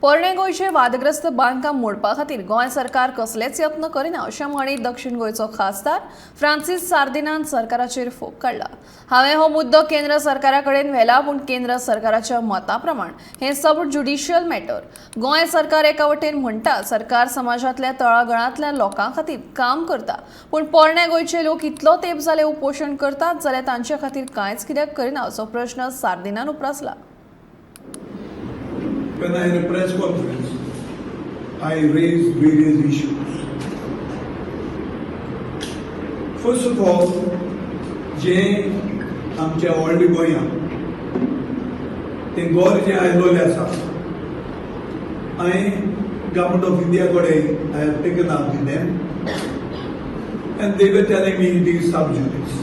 पोरणे गोंयचे वादग्रस्त बांदकाम मोडपा खातीर गोंय सरकार कसलेच यत्न करिना अशें म्हणीत दक्षिण गोंयचो खासदार फ्रांसीस सार्दिनान सरकाराचेर फोग काडला। हांवें हो मुद्दो केंद्र सरकारा कडेन व्हेला, पूण केंद्र सरकाराच्या मता प्रमाण हें सब ज्युडिशियल मॅटर। गोंय सरकार एका वटेन म्हणटा सरकार समाजांतल्या तळागळांतल्या लोकां खातीर काम करता, पूण पोरणे गोंयचे लोक इतलो तेंप जाले उपोशण करतात जाल्यार तांचे खातीर कांयच कित्याक करिना असो प्रश्न सार्दिनान उपरासला। When I had a press conference, I raised various issues. First of all, जे आमच्या ऑल्ड गोंयांत ते गोर जे आयलोले आसा, हांवें गव्हर्मेंट ऑफ इंडिया कडेन I have taken up with them, and they were telling me it is sub judice.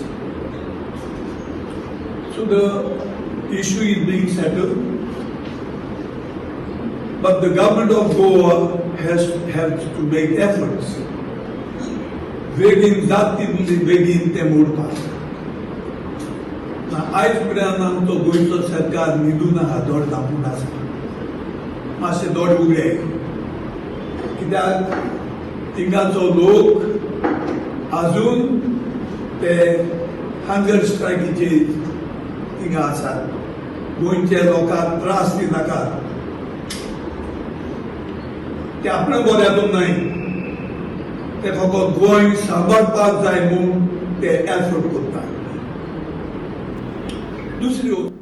So the issue is being settled. But the government of Goa has to make efforts. Wegin zatin wegin te मोडपाक. आयज पर्यंत आमचो गोंयचो सरकार न्हिदून आहा, दोड धांपून आसा. मातशें दोड उगडे. कित्याक थिंगाचो लोक आजून ते हंगर स्ट्रायकीचेर थिंगा आसात. गोंयच्या लोकांक त्रास दिनाकात. ते आपल्या बऱ्यातून नाही, ते फकत गोंय सांबाळपाक जाय म्हूण ते एफर्ट करतात। दुसरी